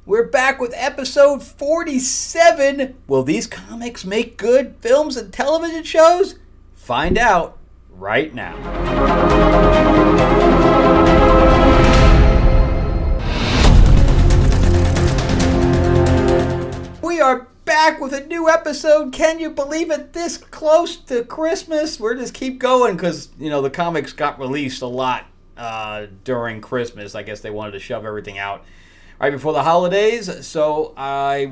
We're back with episode 47. Will these comics make good films and television shows? Find out right now. We are back with a new episode. Can you believe it? This close to Christmas. We're just keep going because, the comics got released a lot during Christmas. I guess they wanted to shove everything out right before the holidays. So I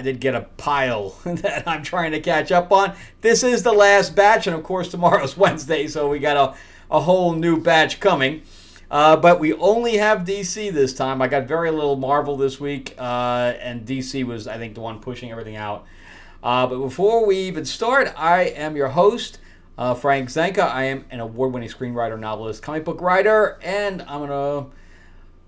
did get a pile that I'm trying to catch up on. This is the last batch, and of course tomorrow's Wednesday, so we got a whole new batch coming. But we only have DC this time. I got very little Marvel this week, and DC was, I think, the one pushing everything out. But before we even start, I am your host, Frank Zanca. I am an award-winning screenwriter, novelist, comic book writer, and I'm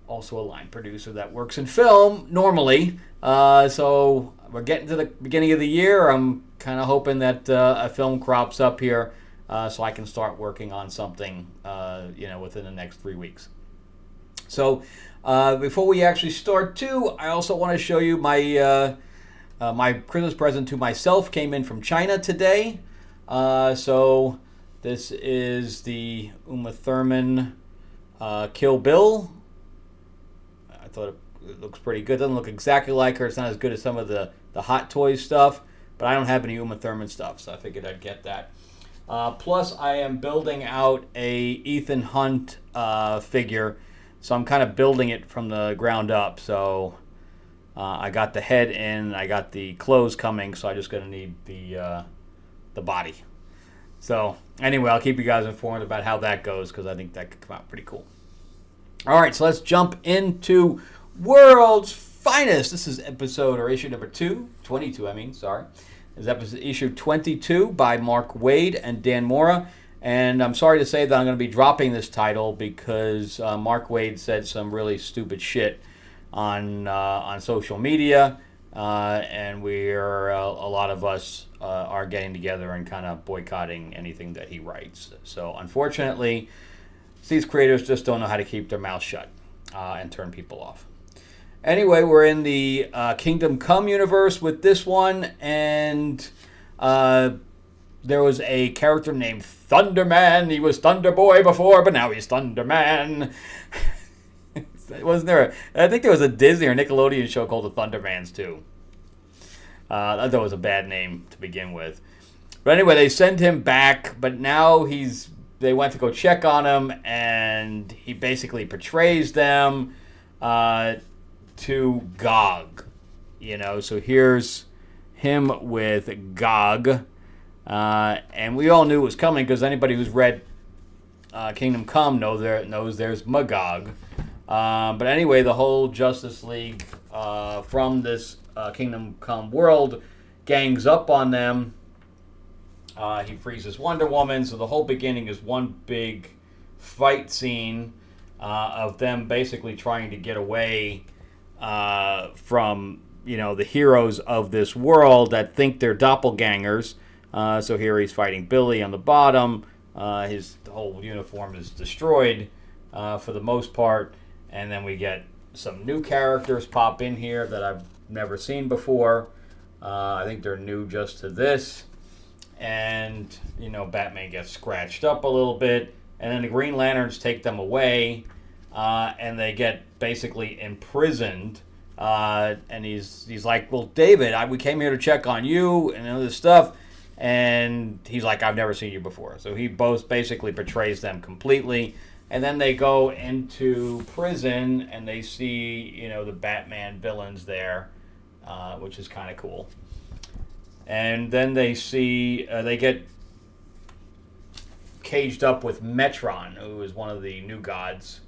also a line producer that works in film normally. So we're getting to the beginning of the year. I'm kind of hoping that a film crops up here. So I can start working on something, within the next 3 weeks. So before we actually start, too, I also want to show you my Christmas present to myself came in from China today. So this is the Uma Thurman Kill Bill. I thought it looks pretty good. Doesn't look exactly like her. It's not as good as some of the Hot Toys stuff, but I don't have any Uma Thurman stuff, so I figured I'd get that. Plus, I am building out a Ethan Hunt figure, so I'm kind of building it from the ground up. So I got the head in, I got the clothes coming, so I'm just going to need the body. So anyway, I'll keep you guys informed about how that goes, because I think that could come out pretty cool. All right, so let's jump into World's Finest. This is issue number 22, sorry. This is episode issue 22 by Mark Waid and Dan Mora. And I'm sorry to say that I'm going to be dropping this title because Mark Waid said some really stupid shit on social media. And a lot of us are getting together and kind of boycotting anything that he writes. So unfortunately, these creators just don't know how to keep their mouths shut and turn people off. Anyway, we're in the Kingdom Come universe with this one, and there was a character named Thunderman. He was Thunder Boy before, but now he's Thunderman. Wasn't there? I think there was a Disney or Nickelodeon show called The Thundermans too. I thought it was a bad name to begin with. But anyway, they send him back, but now they went to go check on him, and he basically betrays them to Gog. So here's him with Gog. And we all knew it was coming because anybody who's read Kingdom Come knows there's Magog. But anyway, the whole Justice League from this Kingdom Come world gangs up on them. He freezes Wonder Woman, so the whole beginning is one big fight scene of them basically trying to get away from the heroes of this world that think they're doppelgangers. So here he's fighting Billy on the bottom. His whole uniform is destroyed for the most part, and then we get some new characters pop in here that I've never seen before. I think they're new just to this. And, Batman gets scratched up a little bit. And then the Green Lanterns take them away. And they get basically imprisoned. And he's like, well, David, we came here to check on you and all this stuff. And he's like, I've never seen you before. So he both basically betrays them completely. And then they go into prison and they see, the Batman villains there, which is kind of cool. And then they see, they get caged up with Metron, who is one of the new gods.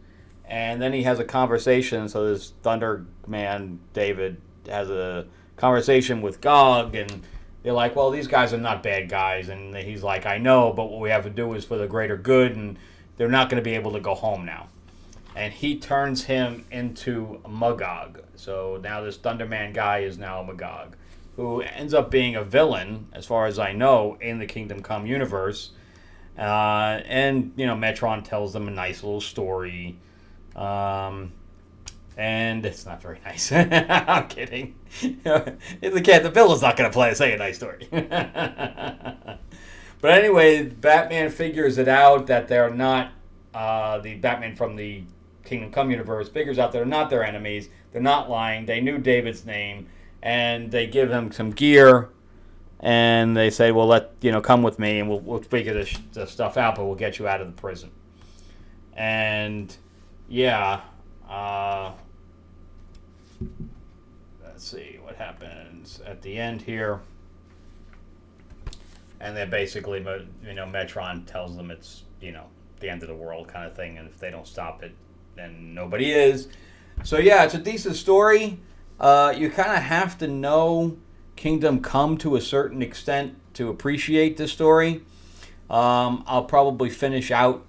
And then he has a conversation, so this Thunder Man, David, has a conversation with Gog, and they're like, well, these guys are not bad guys. And he's like, I know, but what we have to do is for the greater good, and they're not going to be able to go home now. And he turns him into Magog. So now this Thunderman guy is now Magog, who ends up being a villain, as far as I know, in the Kingdom Come universe. And, Metron tells them a nice little story. And it's not very nice. I'm kidding. The villain's not going to say a nice story. But anyway, Batman figures it out that they're not, the Batman from the Kingdom Come universe figures out they're not their enemies. They're not lying. They knew David's name. And they give him some gear. And they say, well, come with me and we'll figure this stuff out, but we'll get you out of the prison. And, yeah. Let's see what happens at the end here. And then basically, Metron tells them it's, the end of the world kind of thing. And if they don't stop it, then nobody is. So, yeah, it's a decent story. You kind of have to know Kingdom Come to a certain extent to appreciate this story. I'll probably finish out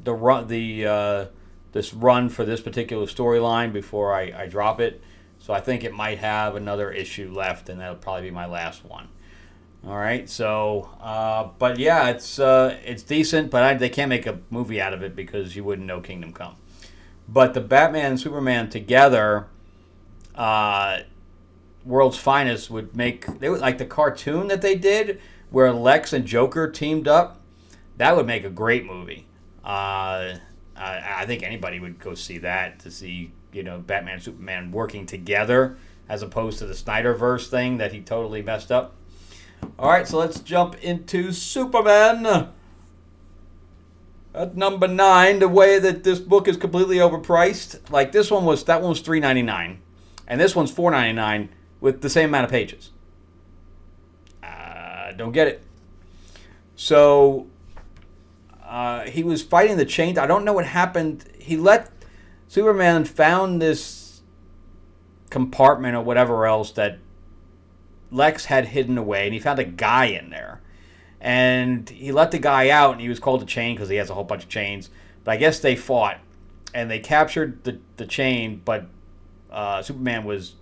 this run for this particular storyline before I drop it. So I think it might have another issue left, and that'll probably be my last one. All right, so, but yeah, it's decent, but they can't make a movie out of it because you wouldn't know Kingdom Come. But the Batman and Superman together, World's Finest they would like the cartoon that they did where Lex and Joker teamed up. That would make a great movie. I think anybody would go see that to see, Batman and Superman working together as opposed to the Snyderverse thing that he totally messed up. All right, so let's jump into Superman. At number 9, the way that this book is completely overpriced. Like that one was $3.99, and this one's $4.99 with the same amount of pages. Don't get it. So he was fighting the chain. I don't know what happened. Superman found this compartment or whatever else that Lex had hidden away, and he found a guy in there. And he let the guy out, and he was called a chain because he has a whole bunch of chains. But I guess they fought, and they captured the chain, but Superman was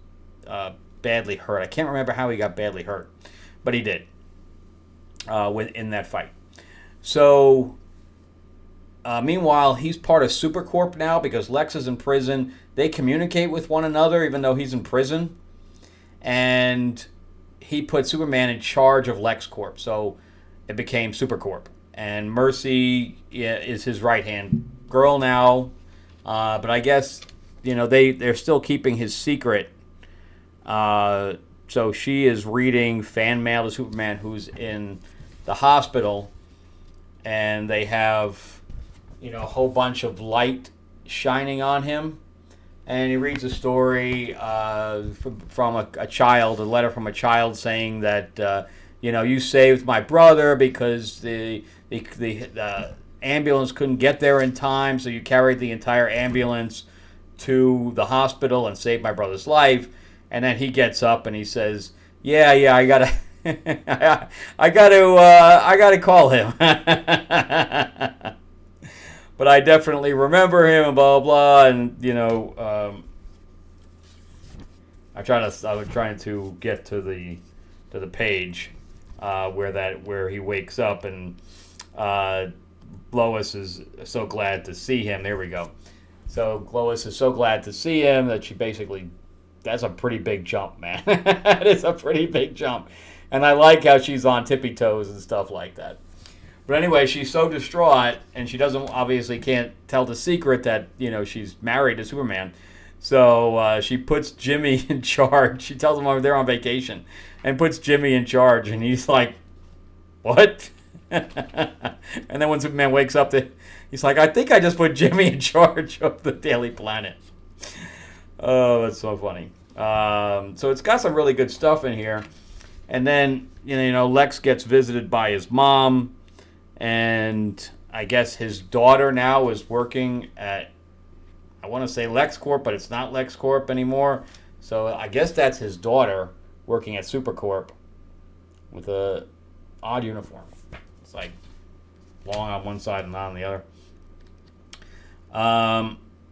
badly hurt. I can't remember how he got badly hurt, but he did in that fight. So, meanwhile, he's part of Supercorp now because Lex is in prison. They communicate with one another even though he's in prison. And he put Superman in charge of LexCorp. So it became Supercorp. And Mercy is his right-hand girl now. But I guess, they're still keeping his secret. So she is reading fan mail to Superman who's in the hospital. And they have, a whole bunch of light shining on him. And he reads a story from a child, a letter from a child saying that, you saved my brother because the ambulance couldn't get there in time, so you carried the entire ambulance to the hospital and saved my brother's life. And then he gets up and he says, "Yeah, I gotta, I gotta call him." But I definitely remember him and blah blah, and I was trying to get to the page where he wakes up and Lois is so glad to see him. There we go. So Lois is so glad to see him that she basically, that's a pretty big jump, man. That is a pretty big jump, and I like how she's on tippy toes and stuff like that. But anyway, she's so distraught, and she can't tell the secret that, she's married to Superman. So she puts Jimmy in charge. She tells him they're on vacation and puts Jimmy in charge. And he's like, what? And then when Superman wakes up, he's like, I think I just put Jimmy in charge of the Daily Planet. Oh, that's so funny. So it's got some really good stuff in here. And then, Lex gets visited by his mom. And I guess his daughter now is working at, I want to say LexCorp, but it's not LexCorp anymore. So I guess that's his daughter working at Supercorp with a odd uniform. It's like long on one side and not on the other.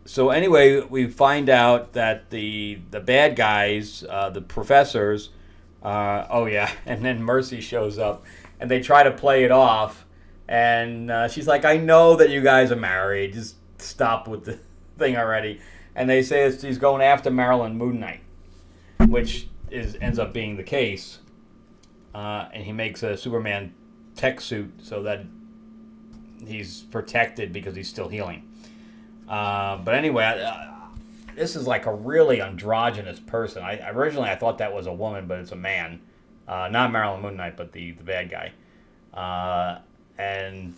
So anyway, we find out that the bad guys, the professors, and then Mercy shows up, and they try to play it off. And she's like, I know that you guys are married. Just stop with the thing already. and they say he's going after Marilyn Moon Knight, which ends up being the case. And he makes a Superman tech suit so that he's protected because he's still healing. But anyway, this is like a really androgynous person. Originally I thought that was a woman, but it's a man. Not Marilyn Moon Knight, but the bad guy. And,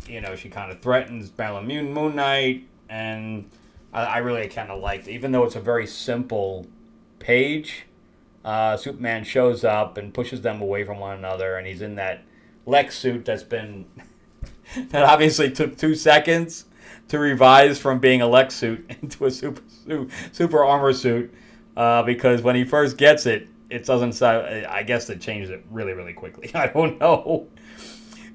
she kind of threatens Marilyn Moon Knight, and I really kind of liked it. Even though it's a very simple page, Superman shows up and pushes them away from one another, and he's in that Lex suit that obviously took 2 seconds to revise from being a Lex suit into a super armor suit, because when he first gets it, it doesn't. I guess they changed it really, really quickly. I don't know.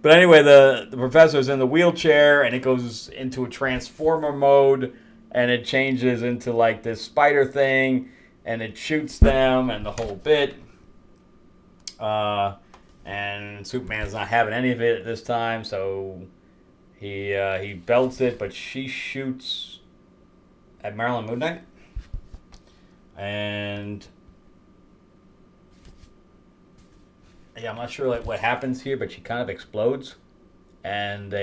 But anyway, the professor's in the wheelchair, and it goes into a transformer mode, and it changes into like this spider thing, and it shoots them, and the whole bit. And Superman's not having any of it at this time, so he belts it, but she shoots at Marilyn Moon Knight, and I'm not sure what happens here, but she kind of explodes, and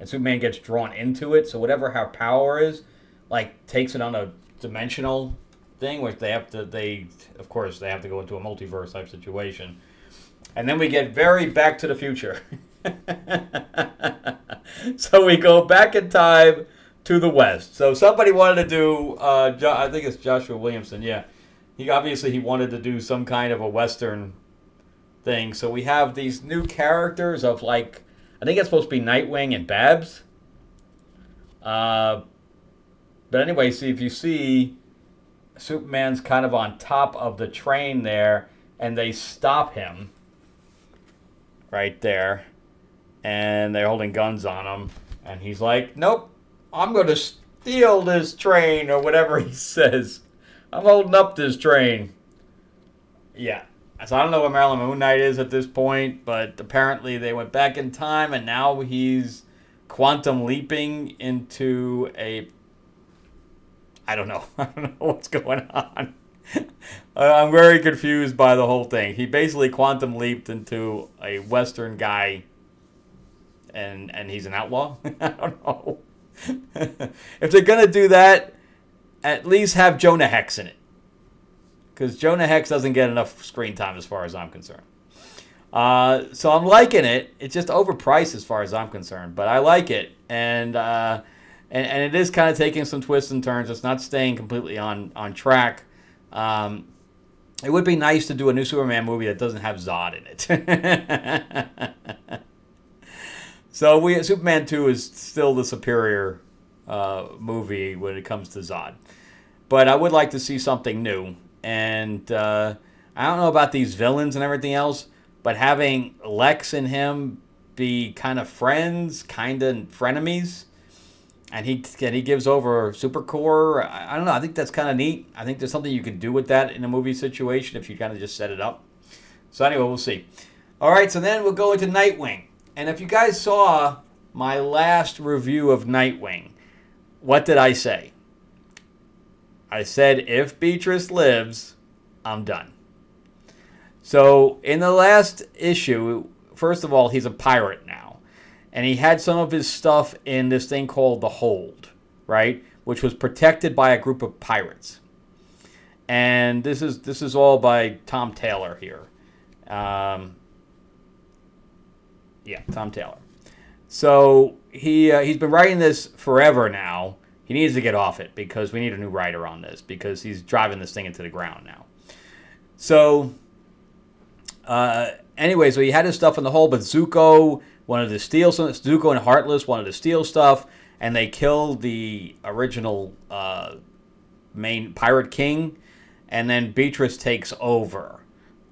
Superman gets drawn into it. So whatever her power is, takes it on a dimensional thing, which they have to go into a multiverse type situation, and then we get very Back to the Future. So we go back in time to the West. So somebody wanted to do, I think it's Joshua Williamson. Yeah, he wanted to do some kind of a Western thing. So we have these new characters of I think it's supposed to be Nightwing and Babs. But anyway, see, if you see, Superman's kind of on top of the train there, and they stop him right there, and they're holding guns on him, and he's like, nope, I'm going to steal this train, or whatever he says. I'm holding up this train. Yeah. So I don't know what Marilyn Moon Knight is at this point, but apparently they went back in time, and now he's quantum leaping into I don't know what's going on. I'm very confused by the whole thing. He basically quantum leaped into a Western guy, and he's an outlaw? I don't know. If they're going to do that, at least have Jonah Hex in it. Because Jonah Hex doesn't get enough screen time as far as I'm concerned. So I'm liking it. It's just overpriced as far as I'm concerned. But I like it. And it is kind of taking some twists and turns. It's not staying completely on track. It would be nice to do a new Superman movie that doesn't have Zod in it. So Superman 2 is still the superior movie when it comes to Zod. But I would like to see something new. And I don't know about these villains and everything else, but having Lex and him be kind of friends, kind of frenemies, and he gives over Supercore. I don't know. I think that's kind of neat. I think there's something you can do with that in a movie situation if you kind of just set it up. So anyway, we'll see. All right, so then we'll go into Nightwing. And if you guys saw my last review of Nightwing, what did I say? I said, if Beatrice lives, I'm done. So in the last issue, first of all, he's a pirate now. And he had some of his stuff in this thing called the Hold, right? Which was protected by a group of pirates. And this is all by Tom Taylor here. Tom Taylor. So he's been writing this forever now. He needs to get off it because we need a new writer on this because he's driving this thing into the ground now. So, anyway, so he had his stuff in the hole, but Zuko wanted to steal some. Zuko and Heartless wanted to steal stuff, and they killed the original main pirate king, and then Beatrice takes over,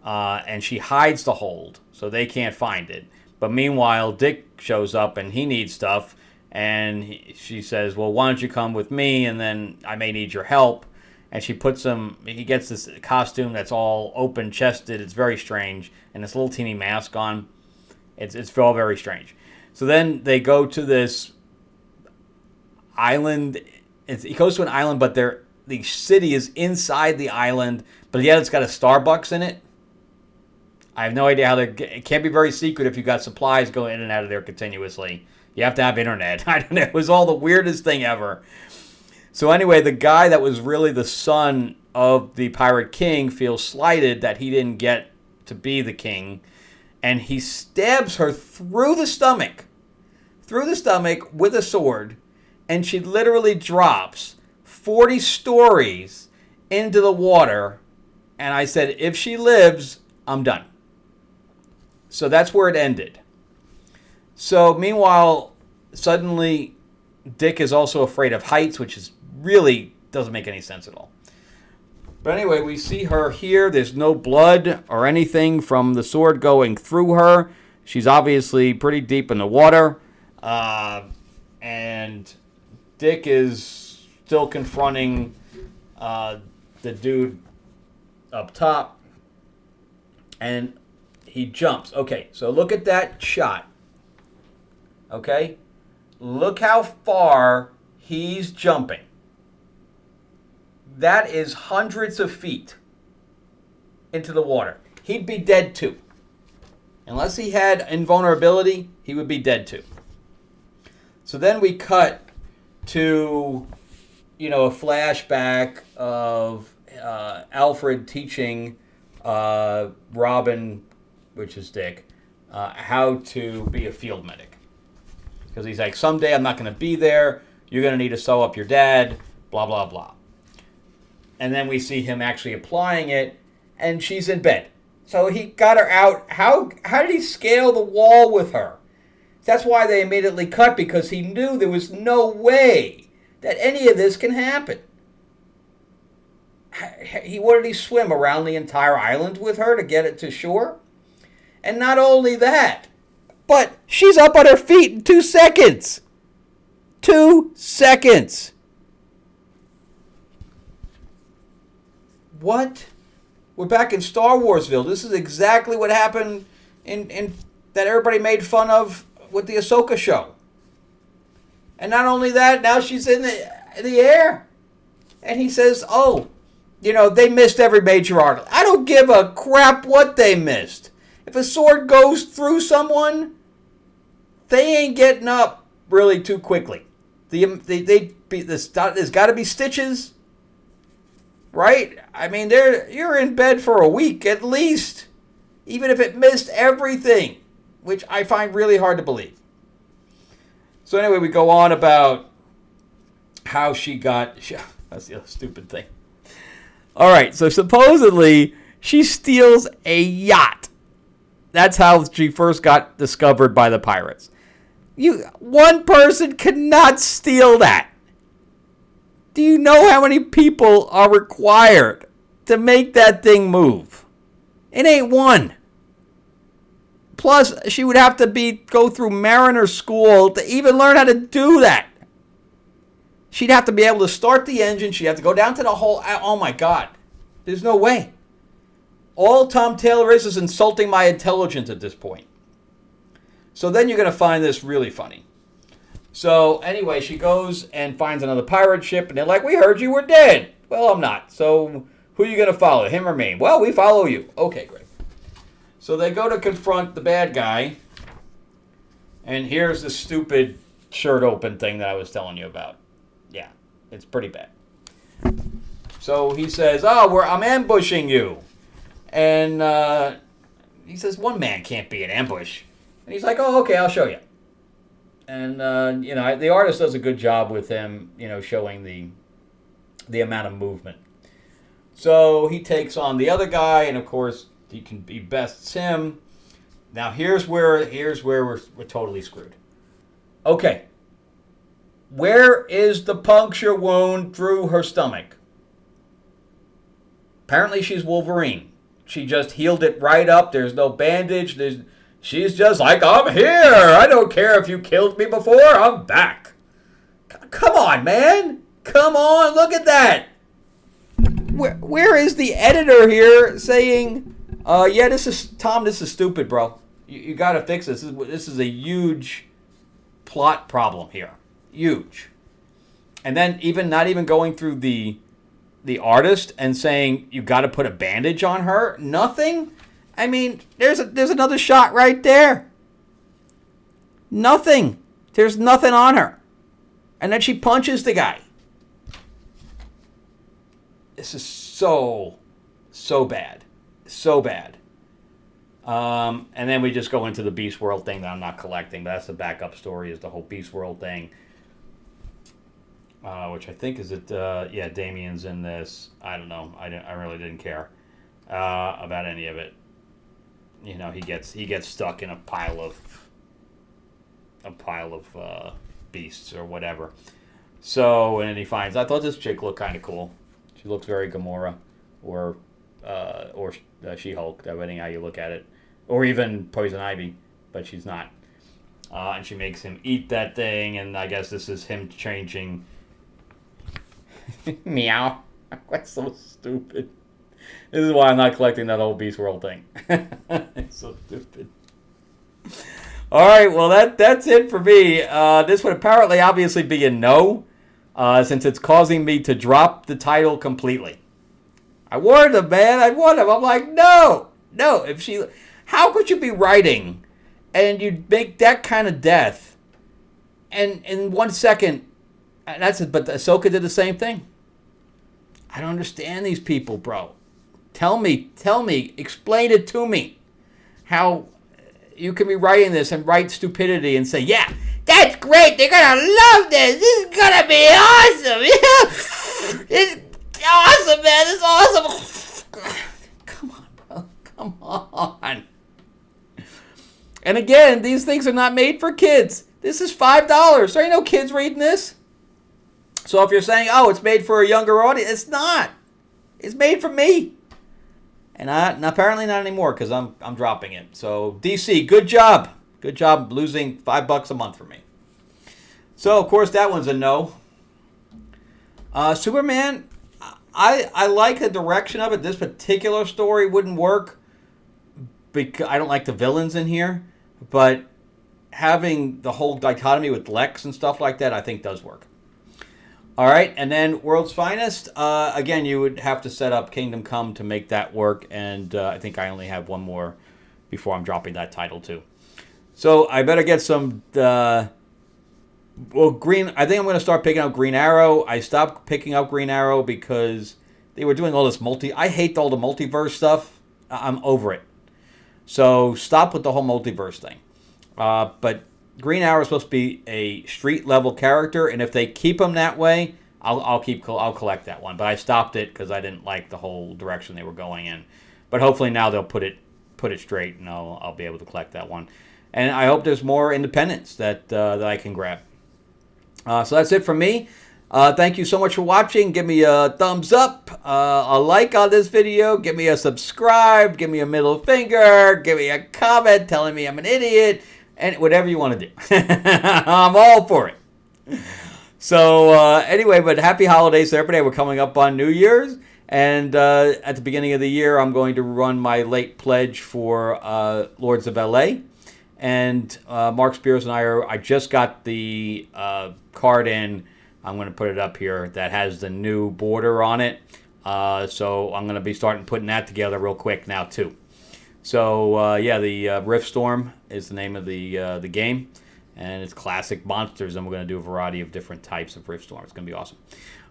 and she hides the hold, so they can't find it. But meanwhile, Dick shows up, and he needs stuff. And she says, well, why don't you come with me, and then I may need your help. And he gets this costume that's all open-chested. It's very strange. And this little teeny mask on. It's all very strange. So then they go to this island he goes to an island, but the city is inside the island, but yet it's got a Starbucks in it. I have no idea how it can't be very secret if you got supplies going in and out of there continuously. You have to have internet. I don't know. It was all the weirdest thing ever. So anyway, the guy that was really the son of the Pirate King feels slighted that he didn't get to be the king, and he stabs her through the stomach with a sword, and she literally drops 40 stories into the water. And I said, if she lives, I'm done. So that's where it ended. So meanwhile, suddenly Dick is also afraid of heights, which is really doesn't make any sense at all. But anyway, we see her here. There's no blood or anything from the sword going through her. She's obviously pretty deep in the water. And Dick is still confronting the dude up top. And he jumps. Okay, so look at that shot. Okay? Look how far he's jumping. That is hundreds of feet into the water. He'd be dead too. Unless he had invulnerability, he would be dead too. So then we cut to, a flashback of Alfred teaching Robin, which is Dick, how to be a field medic. Because he's like, someday I'm not going to be there. You're going to need to sew up your dad, blah, blah, blah. And then we see him actually applying it, and she's in bed. So he got her out. How did he scale the wall with her? That's why they immediately cut, because he knew there was no way that any of this can happen. What did he swim around the entire island with her to get it to shore? And not only that, but she's up on her feet in 2 seconds. 2 seconds. What? We're back in Star Warsville. This is exactly what happened in that everybody made fun of with the Ahsoka show. And not only that, now she's in the air. And he says, they missed every major article. I don't give a crap what they missed. If a sword goes through someone, they ain't getting up really too quickly. There's got to be stitches. Right? I mean, you're in bed for a week at least, even if it missed everything, which I find really hard to believe. So anyway, we go on about how that's the other stupid thing. All right, so supposedly she steals a yacht. That's how she first got discovered by the pirates. One person cannot steal that. Do you know how many people are required to make that thing move? It ain't one. Plus, she would have to go through mariner school to even learn how to do that. She'd have to be able to start the engine. She'd have to go down to the whole... Oh, my God. There's no way. All Tom Taylor is insulting my intelligence at this point. So then you're going to find this really funny. So anyway, she goes and finds another pirate ship, and they're like, we heard you were dead. Well, I'm not. So who are you going to follow, him or me? Well, we follow you. Okay, great. So they go to confront the bad guy, and here's the stupid shirt open thing that I was telling you about. Yeah, it's pretty bad. So he says, I'm ambushing you. And he says, one man can't be an ambush. And he's like, okay, I'll show you. And, the artist does a good job with him, showing the amount of movement. So he takes on the other guy, and of course, he bests him. Now, here's where we're totally screwed. Okay. Where is the puncture wound through her stomach? Apparently, she's Wolverine. She just healed it right up. There's no bandage. She's just like, I'm here. I don't care if you killed me before. I'm back. Come on, man. Come on. Look at that. Where is the editor here saying, this is stupid, bro. You got to fix this. This is a huge plot problem here. Huge. And then not even going through the artist and saying you got to put a bandage on her. Nothing. I mean, there's another shot right there. Nothing. There's nothing on her. And then she punches the guy. This is so bad. So bad. And then we just go into the Beast World thing that I'm not collecting. But that's the backup story, is the whole Beast World thing. Which I think is it. Yeah, Damien's in this. I don't know. I really didn't care about any of it. You know, he gets stuck in a pile of beasts or whatever. So, and then he finds. I thought this chick looked kind of cool. She looks very Gamora, or She-Hulk, depending how you look at it, or even Poison Ivy, but she's not. And she makes him eat that thing, and I guess this is him changing. Meow. That's so stupid. This is why I'm not collecting that whole Beast World thing. It's so stupid. All right, well, that's it for me. This would apparently obviously be a no, since it's causing me to drop the title completely. I warned him, man. I warned him. I'm like, no. How could you be writing and you'd make that kind of death, and in 1 second, and that's it. But Ahsoka did the same thing. I don't understand these people, bro. Tell me, explain it to me. How you can be writing this and write stupidity and say, yeah, that's great. They're going to love this. This is going to be awesome. It's awesome, man. It's awesome. Come on, bro. Come on. And again, these things are not made for kids. This is $5. There ain't no kids reading this. So if you're saying, oh, it's made for a younger audience, it's not. It's made for me. And apparently not anymore, because I'm dropping it. So DC, good job. Good job losing $5 a month for me. So, of course, that one's a no. Superman, I like the direction of it. This particular story wouldn't work because I don't like the villains in here. But having the whole dichotomy with Lex and stuff like that, I think does work. All right, and then World's Finest. Again, you would have to set up Kingdom Come to make that work, and I think I only have one more before I'm dropping that title too. So I better get some. Green. I think I'm going to start picking up Green Arrow. I stopped picking up Green Arrow because they were doing all this I hate all the multiverse stuff. I'm over it. So stop with the whole multiverse thing. But Green Arrow is supposed to be a street level character, and if they keep him that way, I'll collect that one. But I stopped it because I didn't like the whole direction they were going in. But hopefully now they'll put it straight, and I'll be able to collect that one. And I hope there's more independents that I can grab. So that's it from me. Thank you so much for watching. Give me a thumbs up, a like on this video. Give me a subscribe. Give me a middle finger. Give me a comment telling me I'm an idiot. And whatever you want to do. I'm all for it. So anyway, but happy holidays to everybody. We're coming up on New Year's. And at the beginning of the year, I'm going to run my late pledge for Lords of LA. And Mark Spears and I just got the card in. I'm going to put it up here that has the new border on it. So I'm going to be starting putting that together real quick now too. So yeah, the Rift Storm is the name of the game, and it's classic monsters, and we're going to do a variety of different types of Rift Storm. It's going to be awesome.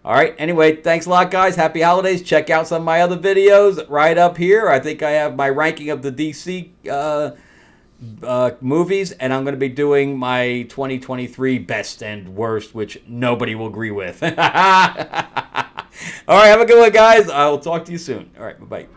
All right, anyway, thanks a lot, guys. Happy holidays. Check out some of my other videos right up here. I think I have my ranking of the DC movies, and I'm going to be doing my 2023 best and worst, which nobody will agree with. All right, have a good one, guys. I will talk to you soon. All right, bye-bye.